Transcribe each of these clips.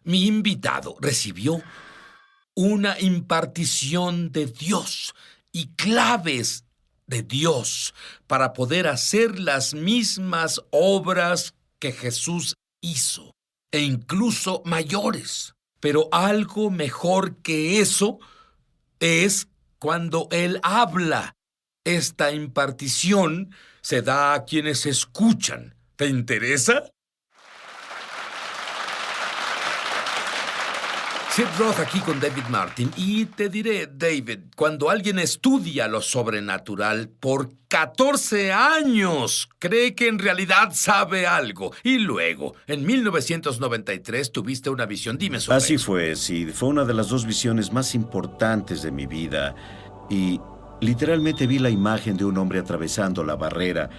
Mi invitado recibió una impartición de Dios y claves de Dios para poder hacer las mismas obras que Jesús hizo, e incluso mayores. Pero algo mejor que eso es cuando Él habla. Esta impartición se da a quienes escuchan. ¿Te interesa? Sid Roth aquí con David Martin, y te diré, David, cuando alguien estudia lo sobrenatural por 14 años, cree que en realidad sabe algo, y luego, en 1993, tuviste una visión. Dime sobre Así eso. fue, Sid. Fue una de las dos visiones más importantes de mi vida. Y literalmente vi la imagen de un hombre atravesando la barrera.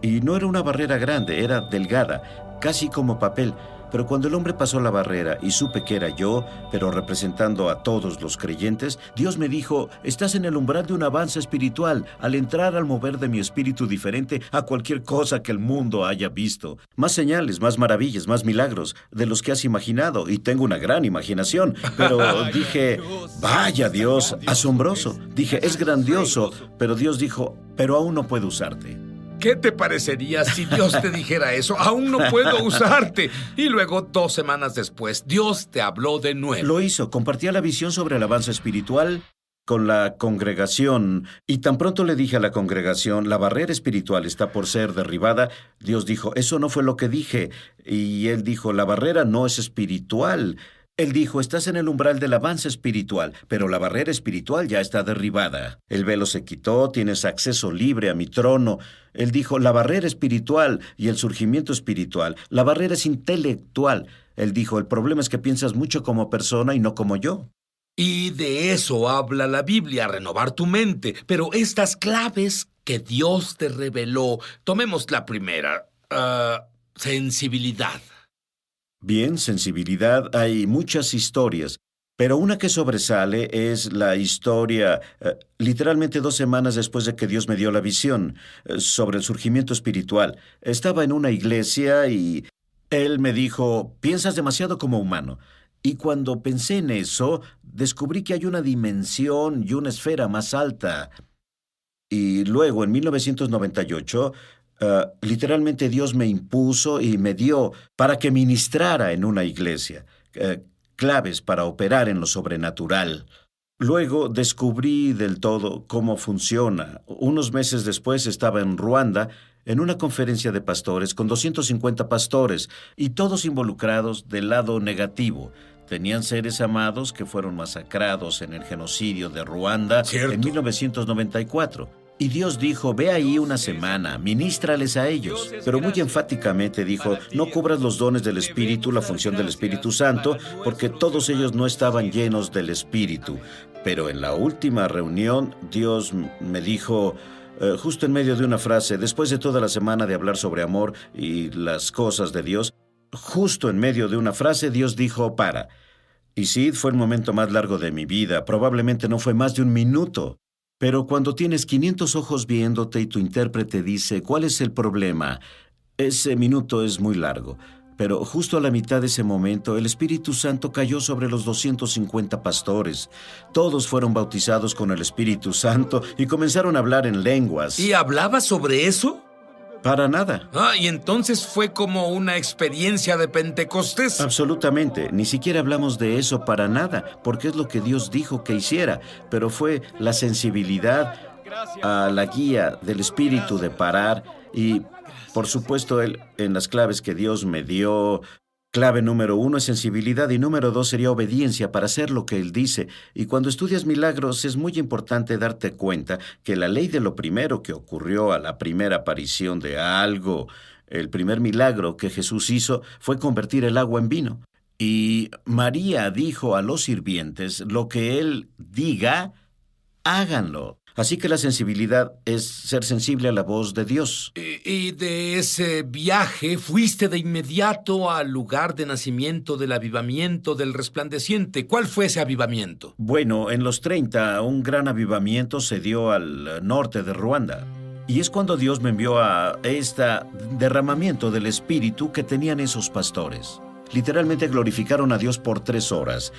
Y no era una barrera grande, era delgada, casi como papel. Pero cuando el hombre pasó la barrera y supe que era yo, pero representando a todos los creyentes, Dios me dijo: estás en el umbral de un avance espiritual al entrar al mover de mi espíritu diferente a cualquier cosa que el mundo haya visto. Más señales, más maravillas, más milagros de los que has imaginado, y tengo una gran imaginación. Pero dije: vaya Dios, asombroso. Dije: es grandioso, pero Dios dijo: pero aún no puedo usarte. ¿Qué te parecería si Dios te dijera eso? Aún no puedo usarte. Y luego, 2 semanas después, Dios te habló de nuevo. Lo hizo. Compartía la visión sobre el avance espiritual con la congregación. Y tan pronto le dije a la congregación: la barrera espiritual está por ser derribada, Dios dijo: eso no fue lo que dije. Y él dijo: la barrera no es espiritual. Él dijo: estás en el umbral del avance espiritual, pero la barrera espiritual ya está derribada. El velo se quitó, tienes acceso libre a mi trono. Él dijo: la barrera espiritual y el surgimiento espiritual. La barrera es intelectual. Él dijo: el problema es que piensas mucho como persona y no como yo. Y de eso habla la Biblia, renovar tu mente. Pero estas claves que Dios te reveló, tomemos la primera, sensibilidad. Bien, sensibilidad, hay muchas historias, pero una que sobresale es la historia, literalmente 2 semanas después de que Dios me dio la visión, sobre el surgimiento espiritual. Estaba en una iglesia y Él me dijo: piensas demasiado como humano. Y cuando pensé en eso, descubrí que hay una dimensión y una esfera más alta. Y luego, en 1998, literalmente Dios me impuso y me dio para que ministrara en una iglesia, claves para operar en lo sobrenatural. Luego descubrí del todo cómo funciona. Unos meses después estaba en Ruanda en una conferencia de pastores con 250 pastores y todos involucrados del lado negativo. Tenían seres amados que fueron masacrados en el genocidio de Ruanda Cierto. en 1994. Y Dios dijo: ve ahí una semana, ministrales a ellos. Pero muy enfáticamente dijo: no cubras los dones del Espíritu, la función del Espíritu Santo, porque todos ellos no estaban llenos del Espíritu. Pero en la última reunión, Dios me dijo, justo en medio de una frase, después de toda la semana de hablar sobre amor y las cosas de Dios, justo en medio de una frase, Dios dijo: para. Y sí, fue el momento más largo de mi vida. Probablemente no fue más de 1 minuto. Pero cuando tienes 500 ojos viéndote y tu intérprete dice: ¿cuál es el problema?, ese minuto es muy largo. Pero justo a la mitad de ese momento, el Espíritu Santo cayó sobre los 250 pastores. Todos fueron bautizados con el Espíritu Santo y comenzaron a hablar en lenguas. ¿Y hablaba sobre eso? Para nada. Y entonces fue como una experiencia de Pentecostés. Absolutamente. Ni siquiera hablamos de eso para nada, porque es lo que Dios dijo que hiciera. Pero fue la sensibilidad a la guía del Espíritu de parar. Y, por supuesto, Él, en las claves que Dios me dio, clave número 1 es sensibilidad y número 2 sería obediencia para hacer lo que Él dice. Y cuando estudias milagros es muy importante darte cuenta que la ley de lo primero que ocurrió a la primera aparición de algo, el primer milagro que Jesús hizo fue convertir el agua en vino. Y María dijo a los sirvientes: lo que Él diga, háganlo. Así que la sensibilidad es ser sensible a la voz de Dios. Y de ese viaje fuiste de inmediato al lugar de nacimiento del avivamiento del resplandeciente. ¿Cuál fue ese avivamiento? Bueno, en los 30, un gran avivamiento se dio al norte de Ruanda. Y es cuando Dios me envió a este derramamiento del Espíritu que tenían esos pastores. literalmente glorificaron a Dios por 3 horas.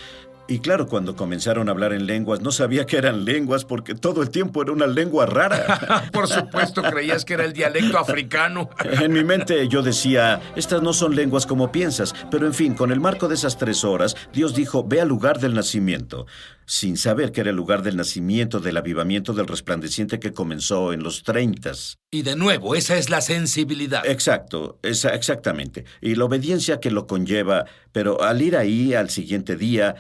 Y claro, cuando comenzaron a hablar en lenguas, no sabía que eran lenguas porque todo el tiempo era una lengua rara. Por supuesto, creías que era el dialecto africano. En mi mente yo decía, estas no son lenguas como piensas, pero en fin, con el marco de esas 3 horas, Dios dijo, ve al lugar del nacimiento, sin saber que era el lugar del nacimiento, del avivamiento del resplandeciente que comenzó en los 30s. Y de nuevo, esa es la sensibilidad. Exacto, exactamente. Y la obediencia que lo conlleva, pero al ir ahí al siguiente día,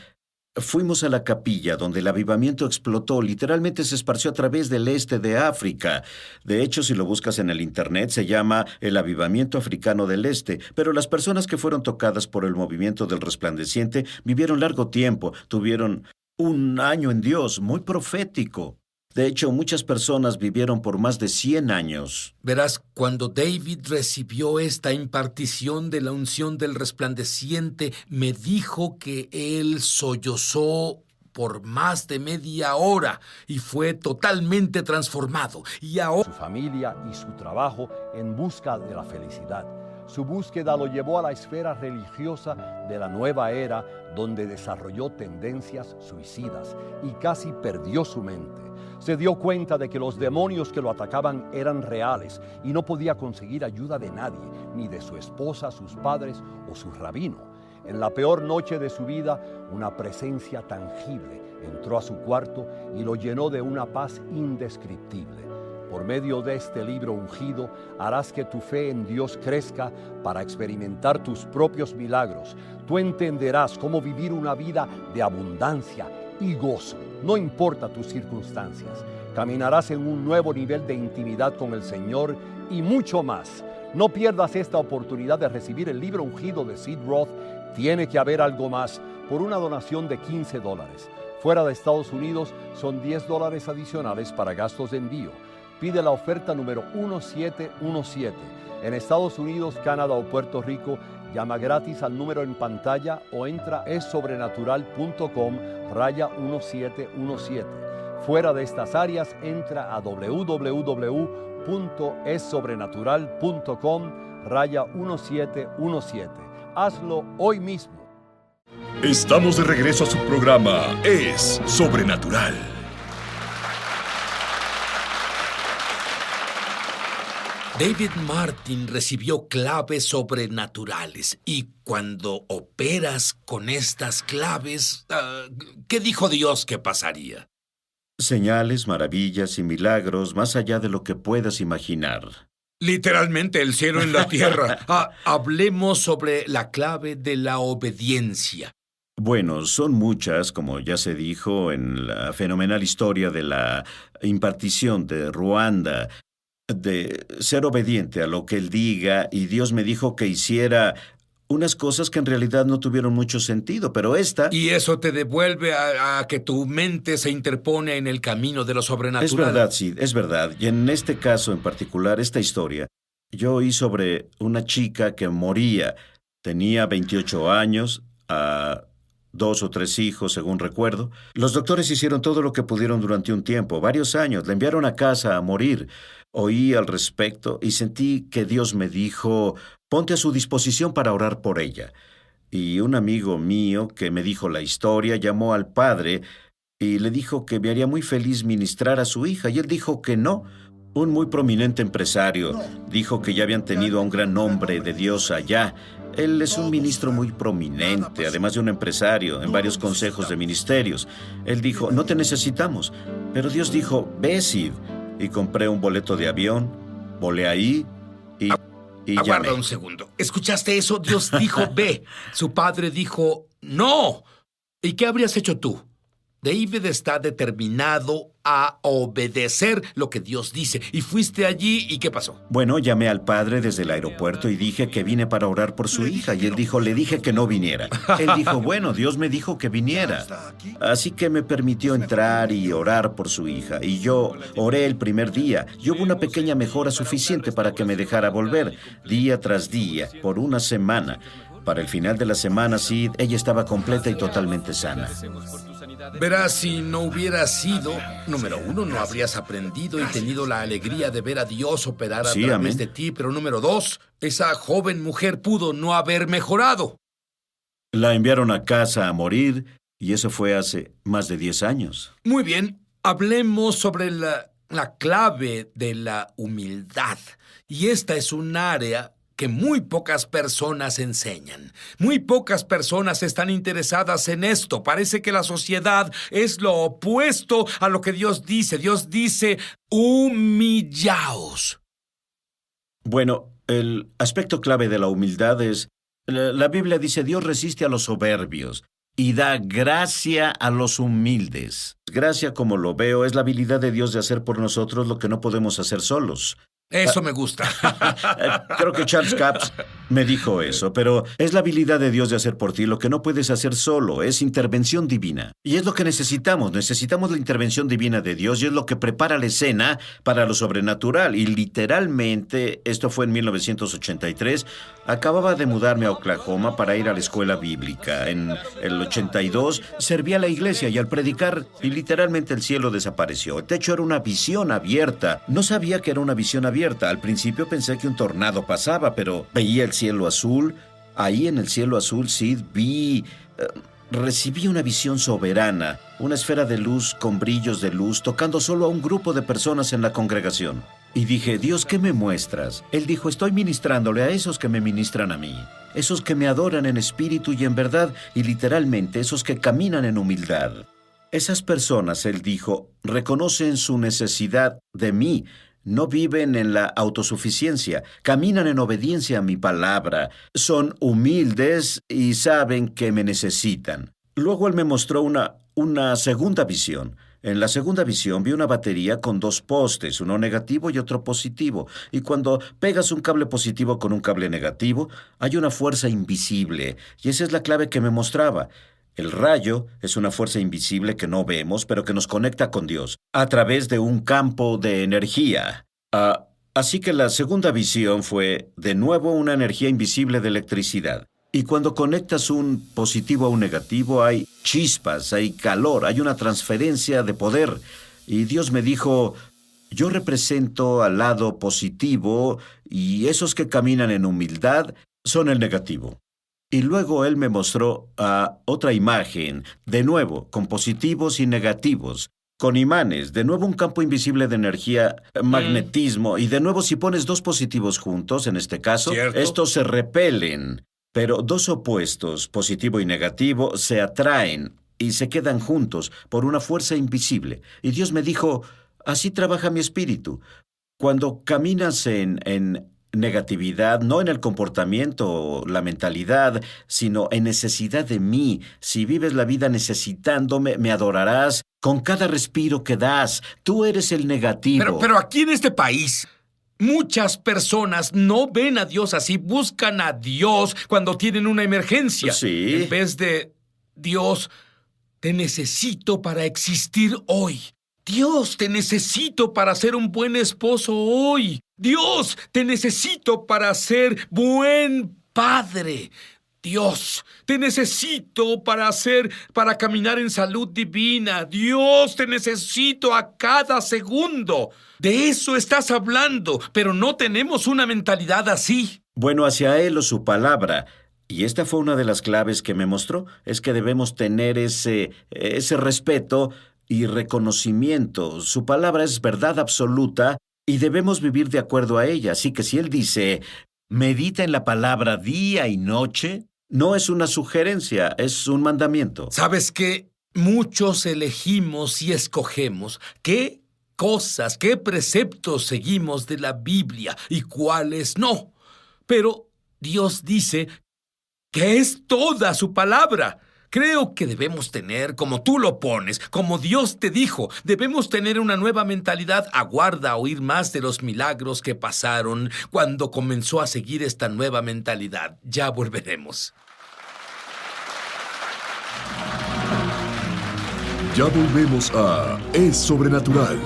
fuimos a la capilla donde el avivamiento explotó, literalmente se esparció a través del este de África. De hecho, si lo buscas en el internet, se llama el Avivamiento Africano del Este. Pero las personas que fueron tocadas por el movimiento del resplandeciente vivieron largo tiempo, tuvieron un año en Dios, muy profético. De hecho, muchas personas vivieron por más de 100 años. Verás, cuando David recibió esta impartición de la unción del resplandeciente, me dijo que él sollozó por más de media hora y fue totalmente transformado. Y ahora... Su familia y su trabajo en busca de la felicidad. Su búsqueda lo llevó a la esfera religiosa de la nueva era, donde desarrolló tendencias suicidas y casi perdió su mente. Se dio cuenta de que los demonios que lo atacaban eran reales y no podía conseguir ayuda de nadie, ni de su esposa, sus padres o su rabino. En la peor noche de su vida, una presencia tangible entró a su cuarto y lo llenó de una paz indescriptible. Por medio de este libro ungido, harás que tu fe en Dios crezca para experimentar tus propios milagros. Tú entenderás cómo vivir una vida de abundancia y gozo, no importa tus circunstancias. Caminarás en un nuevo nivel de intimidad con el Señor y mucho más. No pierdas esta oportunidad de recibir el libro ungido de Sid Roth. Tiene que haber algo más por una donación de $15. Fuera de Estados Unidos son $10 adicionales para gastos de envío. Pide la oferta número 1717. En Estados Unidos, Canadá o Puerto Rico, llama gratis al número en pantalla o entra essobrenatural.com/1717. Fuera de estas áreas, entra a www.essobrenatural.com/1717. Hazlo hoy mismo. Estamos de regreso a su programa Es Sobrenatural. David Martin recibió claves sobrenaturales y cuando operas con estas claves, ¿qué dijo Dios que pasaría? Señales, maravillas y milagros más allá de lo que puedas imaginar. Literalmente el cielo en la tierra. Hablemos sobre la clave de la obediencia. Bueno, son muchas, como ya se dijo en la fenomenal historia de la impartición de Ruanda, de ser obediente a lo que Él diga, y Dios me dijo que hiciera unas cosas que en realidad no tuvieron mucho sentido, pero esta... Y eso te devuelve a que tu mente se interpone en el camino de lo sobrenatural. Es verdad, sí, es verdad. Y en este caso en particular, esta historia, yo oí sobre una chica que moría. Tenía 28 años, 2 o 3 hijos, según recuerdo. Los doctores hicieron todo lo que pudieron durante un tiempo, varios años. La enviaron a casa a morir. Oí al respecto y sentí que Dios me dijo, ponte a su disposición para orar por ella. Y un amigo mío que me dijo la historia llamó al padre y le dijo que me haría muy feliz ministrar a su hija. Y él dijo que no. Un muy prominente empresario dijo que ya habían tenido a un gran hombre de Dios allá. Él es un ministro muy prominente, además de un empresario, en varios consejos de ministerios. Él dijo, no te necesitamos. Pero Dios dijo, ve, Sid. Y compré un boleto de avión, volé ahí y Aguarda llamé. un segundo. ¿Escuchaste eso? Dios dijo, ve. Su padre dijo, no. ¿Y qué habrías hecho tú? David está determinado a obedecer lo que Dios dice. Y fuiste allí, ¿y qué pasó? Bueno, llamé al padre desde el aeropuerto y dije que vine para orar por su hija. Y él dijo, le dije que no viniera. Él dijo, bueno, Dios me dijo que viniera. Así que me permitió entrar y orar por su hija. Y yo oré el primer día. Y hubo una pequeña mejora suficiente para que me dejara volver, día tras día, por una semana. Para el final de la semana, sí, ella estaba completa y totalmente sana. Verás, si no hubiera sido, número uno, no habrías aprendido y tenido la alegría de ver a Dios operar a Sí, través amén. de ti, pero número dos, esa joven mujer pudo no haber mejorado. La enviaron a casa a morir, y eso fue hace más de 10 años. Muy bien, hablemos sobre la clave de la humildad. Y esta es un área que muy pocas personas enseñan. Muy pocas personas están interesadas en esto. Parece que la sociedad es lo opuesto a lo que Dios dice. Dios dice, humillaos. Bueno, el aspecto clave de la humildad es, la Biblia dice, Dios resiste a los soberbios y da gracia a los humildes. Gracia, como lo veo, es la habilidad de Dios de hacer por nosotros lo que no podemos hacer solos. Eso me gusta. Creo que Charles Capps me dijo eso, pero es la habilidad de Dios de hacer por ti lo que no puedes hacer solo, es intervención divina. Y es lo que necesitamos la intervención divina de Dios y es lo que prepara la escena para lo sobrenatural. Y literalmente, esto fue en 1983, acababa de mudarme a Oklahoma para ir a la escuela bíblica. En el 82 serví a la iglesia y al predicar, y literalmente el cielo desapareció. El techo era una visión abierta. No sabía que era una visión abierta. Al principio pensé que un tornado pasaba, pero veía el cielo azul. Ahí en el cielo azul, Sid, recibí una visión soberana, una esfera de luz con brillos de luz, tocando solo a un grupo de personas en la congregación. Y dije, Dios, ¿qué me muestras? Él dijo, estoy ministrándole a esos que me ministran a mí, esos que me adoran en espíritu y en verdad, y literalmente esos que caminan en humildad. Esas personas, él dijo, reconocen su necesidad de mí. No viven en la autosuficiencia, caminan en obediencia a mi palabra, son humildes y saben que me necesitan. Luego él me mostró una segunda visión. En la segunda visión vi una batería con 2 postes, uno negativo y otro positivo. Y cuando pegas un cable positivo con un cable negativo, hay una fuerza invisible. Y esa es la clave que me mostraba. El rayo es una fuerza invisible que no vemos, pero que nos conecta con Dios, a través de un campo de energía. Así que la segunda visión fue, de nuevo, una energía invisible de electricidad. Y cuando conectas un positivo a un negativo, hay chispas, hay calor, hay una transferencia de poder. Y Dios me dijo, yo represento al lado positivo y esos que caminan en humildad son el negativo. Y luego él me mostró otra imagen, de nuevo, con positivos y negativos, con imanes, de nuevo un campo invisible de energía, magnetismo, y de nuevo si pones 2 positivos juntos, en este caso, ¿cierto? Estos se repelen, pero 2 opuestos, positivo y negativo, se atraen y se quedan juntos por una fuerza invisible. Y Dios me dijo, así trabaja mi espíritu. Cuando caminas en negatividad, no en el comportamiento o la mentalidad, sino en necesidad de mí. Si vives la vida necesitándome, me adorarás con cada respiro que das. Tú eres el negativo. Pero aquí en este país, muchas personas no ven a Dios así, buscan a Dios cuando tienen una emergencia. Sí. En vez de, Dios, te necesito para existir hoy. Dios, te necesito para ser un buen esposo hoy. Dios, te necesito para ser buen padre. Dios, te necesito para caminar en salud divina. Dios, te necesito a cada segundo. De eso estás hablando, pero no tenemos una mentalidad así. Bueno, hacia Él o su palabra. Y esta fue una de las claves que me mostró, es que debemos tener ese respeto y reconocimiento. Su palabra es verdad absoluta y debemos vivir de acuerdo a ella. Así que si Él dice, medita en la palabra día y noche, no es una sugerencia, es un mandamiento. ¿Sabes qué? Muchos elegimos y escogemos qué cosas, qué preceptos seguimos de la Biblia y cuáles no. Pero Dios dice que es toda su palabra. Creo que debemos tener, como tú lo pones, como Dios te dijo, debemos tener una nueva mentalidad. Aguarda a oír más de los milagros que pasaron cuando comenzó a seguir esta nueva mentalidad. Ya volveremos. Ya volvemos a Es Sobrenatural.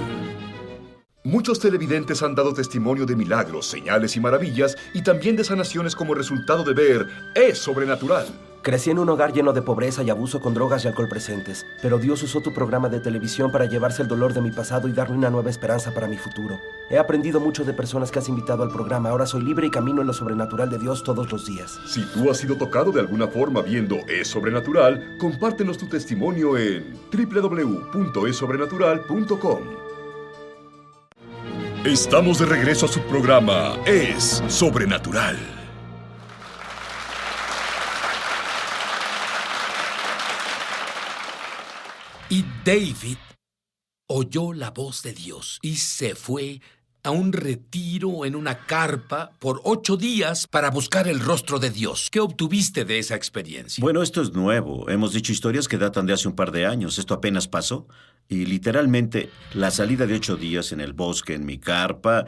Muchos televidentes han dado testimonio de milagros, señales y maravillas, y también de sanaciones como resultado de ver Es Sobrenatural. Crecí en un hogar lleno de pobreza y abuso con drogas y alcohol presentes, pero Dios usó tu programa de televisión para llevarse el dolor de mi pasado y darme una nueva esperanza para mi futuro. He aprendido mucho de personas que has invitado al programa. Ahora soy libre y camino en lo sobrenatural de Dios todos los días. Si tú has sido tocado de alguna forma viendo Es Sobrenatural, compártenos tu testimonio en www.esobrenatural.com. Estamos de regreso a su programa Es Sobrenatural. Y David oyó la voz de Dios y se fue a un retiro en una carpa por 8 días para buscar el rostro de Dios. ¿Qué obtuviste de esa experiencia? Bueno, esto es nuevo. Hemos dicho historias que datan de hace un par de años. Esto apenas pasó. Y literalmente la salida de 8 días en el bosque, en mi carpa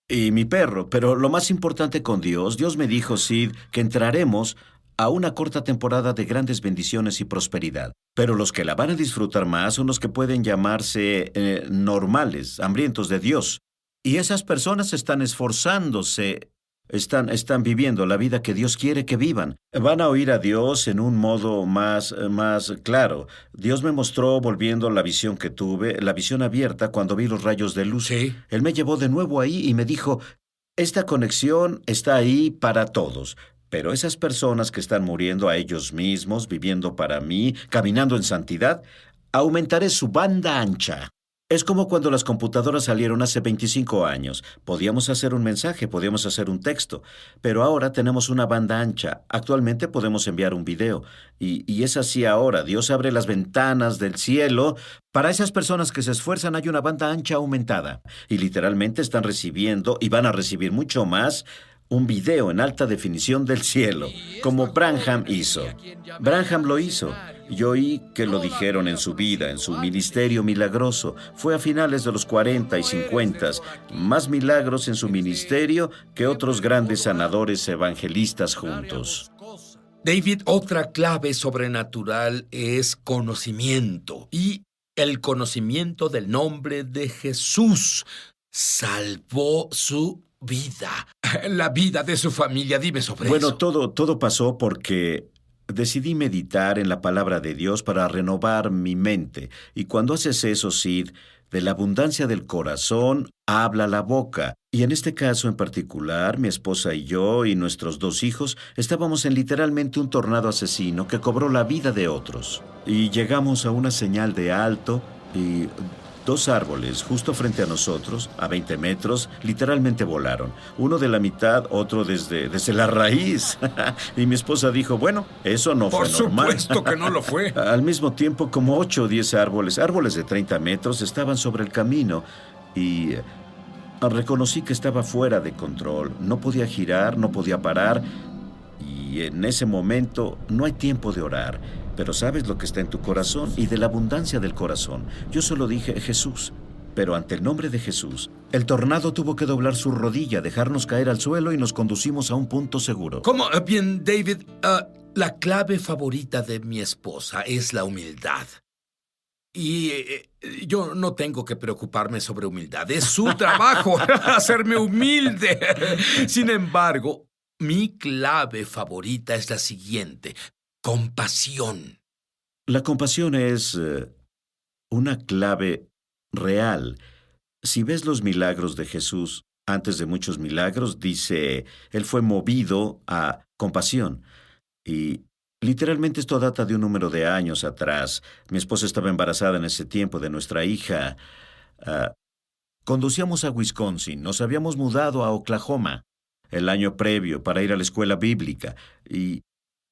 y mi perro. Pero lo más importante con Dios me dijo, Sid, que entraremos a una corta temporada de grandes bendiciones y prosperidad. Pero los que la van a disfrutar más son los que pueden llamarse normales, hambrientos de Dios. Y esas personas están esforzándose, están viviendo la vida que Dios quiere que vivan. Van a oír a Dios en un modo más claro. Dios me mostró, volviendo la visión que tuve, la visión abierta cuando vi los rayos de luz. Sí. Él me llevó de nuevo ahí y me dijo, esta conexión está ahí para todos. Pero esas personas que están muriendo a ellos mismos, viviendo para mí, caminando en santidad, aumentaré su banda ancha. Es como cuando las computadoras salieron hace 25 años. Podíamos hacer un mensaje, podíamos hacer un texto, pero ahora tenemos una banda ancha. Actualmente podemos enviar un video. Y es así ahora. Dios abre las ventanas del cielo. Para esas personas que se esfuerzan hay una banda ancha aumentada. Y literalmente están recibiendo, y van a recibir mucho más, un video en alta definición del cielo, como Branham hizo. Branham lo hizo. Yo oí que lo dijeron en su vida, en su ministerio milagroso. Fue a finales de los 40 y 50, más milagros en su ministerio que otros grandes sanadores evangelistas juntos. David, otra clave sobrenatural es conocimiento. Y el conocimiento del nombre de Jesús salvó su vida, la vida de su familia. Dime sobre eso. Bueno, todo pasó porque decidí meditar en la palabra de Dios para renovar mi mente. Y cuando haces eso, Sid, de la abundancia del corazón habla la boca. Y en este caso en particular, mi esposa y yo y nuestros 2 hijos estábamos en literalmente un tornado asesino que cobró la vida de otros. Y llegamos a una señal de alto y 2 árboles justo frente a nosotros, a 20 metros, literalmente volaron. Uno de la mitad, otro desde la raíz. Y mi esposa dijo, bueno, eso no fue normal. Por supuesto que no lo fue. Al mismo tiempo, como 8 o 10 árboles de 30 metros, estaban sobre el camino y reconocí que estaba fuera de control. No podía girar, no podía parar. Y en ese momento no hay tiempo de orar. Pero sabes lo que está en tu corazón y de la abundancia del corazón. Yo solo dije Jesús. Pero ante el nombre de Jesús, el tornado tuvo que doblar su rodilla, dejarnos caer al suelo y nos conducimos a un punto seguro. ¿Cómo? Bien, David, la clave favorita de mi esposa es la humildad. Y yo no tengo que preocuparme sobre humildad. Es su trabajo hacerme humilde. Sin embargo, mi clave favorita es la siguiente: compasión. La compasión es una clave real. Si ves los milagros de Jesús, antes de muchos milagros, dice, Él fue movido a compasión. Y literalmente esto data de un número de años atrás. Mi esposa estaba embarazada en ese tiempo de nuestra hija. Conducíamos a Wisconsin. Nos habíamos mudado a Oklahoma el año previo para ir a la escuela bíblica. Y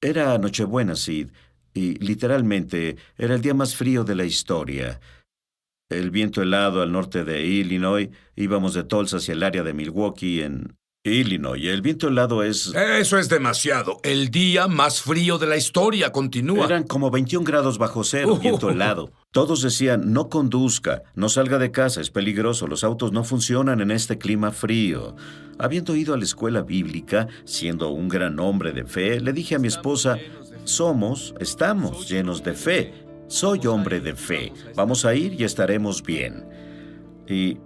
era Nochebuena, Sid. Y literalmente era el día más frío de la historia. El viento helado al norte de Illinois. Íbamos de Tulsa hacia el área de Milwaukee en Illinois. El viento helado es... Eso es demasiado. El día más frío de la historia continúa. Eran como 21 grados bajo cero, viento helado. Todos decían, no conduzca, no salga de casa, es peligroso, los autos no funcionan en este clima frío. Habiendo ido a la escuela bíblica, siendo un gran hombre de fe, le dije a mi esposa, estamos llenos de fe. Soy hombre de fe. Vamos a ir y estaremos bien. Y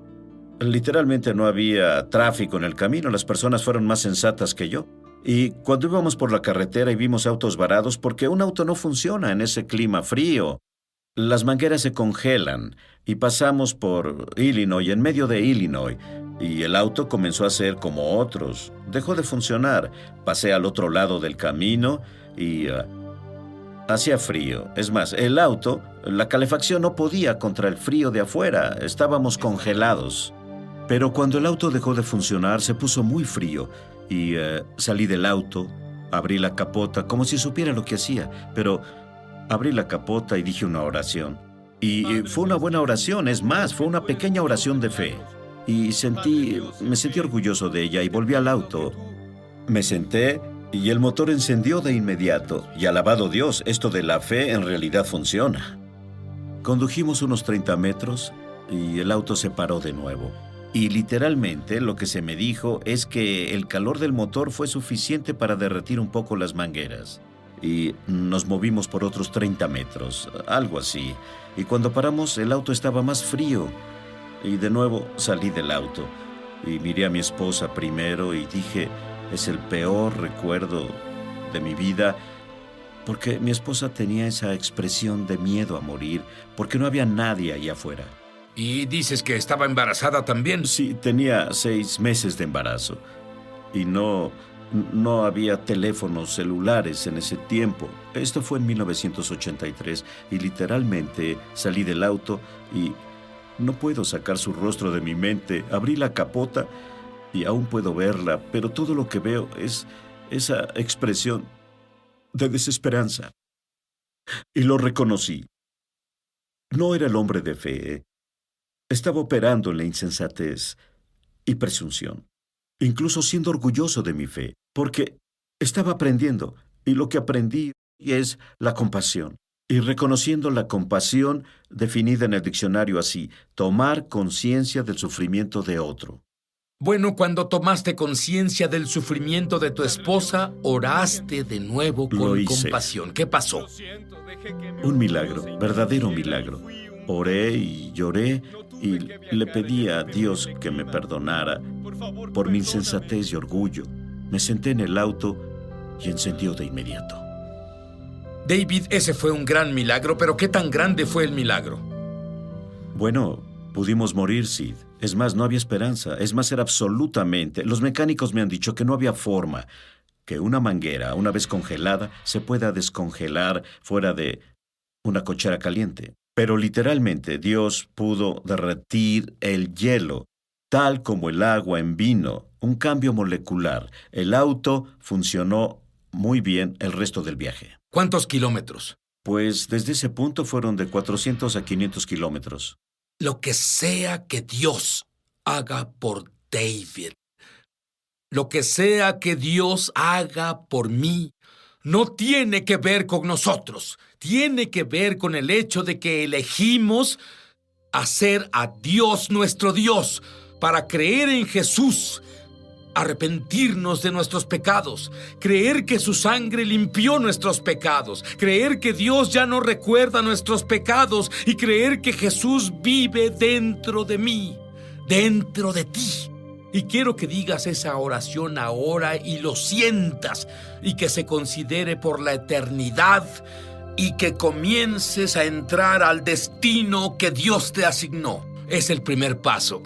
literalmente no había tráfico en el camino. Las personas fueron más sensatas que yo. Y cuando íbamos por la carretera y vimos autos varados, porque un auto no funciona en ese clima frío. Las mangueras se congelan y pasamos por Illinois, en medio de Illinois, y el auto comenzó a ser como otros. Dejó de funcionar. Pasé al otro lado del camino y hacía frío. Es más, el auto, la calefacción no podía contra el frío de afuera. Estábamos congelados. Pero cuando el auto dejó de funcionar, se puso muy frío y salí del auto, abrí la capota como si supiera lo que hacía, pero abrí la capota y dije una oración. Y fue una buena oración, es más, fue una pequeña oración de fe. Y me sentí orgulloso de ella y volví al auto. Me senté y el motor encendió de inmediato. Y alabado Dios, esto de la fe en realidad funciona. Condujimos unos 30 metros y el auto se paró de nuevo. Y literalmente lo que se me dijo es que el calor del motor fue suficiente para derretir un poco las mangueras. Y nos movimos por otros 30 metros, algo así. Y cuando paramos, el auto estaba más frío. Y de nuevo salí del auto. Y miré a mi esposa primero y dije, es el peor recuerdo de mi vida, porque mi esposa tenía esa expresión de miedo a morir, porque no había nadie allá afuera. ¿Y dices que estaba embarazada también? Sí, tenía 6 meses de embarazo. Y no había teléfonos celulares en ese tiempo. Esto fue en 1983 y literalmente salí del auto y no puedo sacar su rostro de mi mente. Abrí la capota y aún puedo verla, pero todo lo que veo es esa expresión de desesperanza. Y lo reconocí. No era el hombre de fe. Estaba operando en la insensatez y presunción, incluso siendo orgulloso de mi fe, porque estaba aprendiendo, y lo que aprendí es la compasión. Y reconociendo la compasión, definida en el diccionario así, tomar conciencia del sufrimiento de otro. Bueno, cuando tomaste conciencia del sufrimiento de tu esposa, oraste de nuevo con compasión. ¿Qué pasó? Un milagro, verdadero milagro. Oré y lloré y le pedí a Dios que me perdonara por mi insensatez y orgullo. Me senté en el auto y encendió de inmediato. David, ese fue un gran milagro, pero ¿qué tan grande fue el milagro? Bueno, pudimos morir, Sid. Es más, no había esperanza. Es más, era absolutamente... Los mecánicos me han dicho que no había forma que una manguera, una vez congelada, se pueda descongelar fuera de una cochera caliente. Pero literalmente Dios pudo derretir el hielo, tal como el agua en vino, un cambio molecular. El auto funcionó muy bien el resto del viaje. ¿Cuántos kilómetros? Pues desde ese punto fueron de 400 a 500 kilómetros. Lo que sea que Dios haga por David, lo que sea que Dios haga por mí, no tiene que ver con nosotros. Tiene que ver con el hecho de que elegimos hacer a Dios nuestro Dios para creer en Jesús, arrepentirnos de nuestros pecados, creer que su sangre limpió nuestros pecados, creer que Dios ya no recuerda nuestros pecados y creer que Jesús vive dentro de mí, dentro de ti. Y quiero que digas esa oración ahora y lo sientas y que se considere por la eternidad y que comiences a entrar al destino que Dios te asignó. Es el primer paso.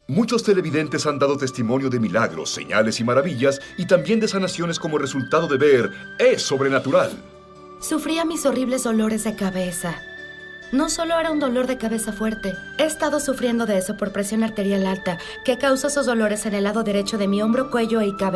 Muchos televidentes han dado testimonio de milagros, señales y maravillas, y también de sanaciones como resultado de ver Es Sobrenatural. Sufría mis horribles dolores de cabeza. No solo era un dolor de cabeza fuerte. He estado sufriendo de eso por presión arterial alta, que causa esos dolores en el lado derecho de mi hombro, cuello y cabeza.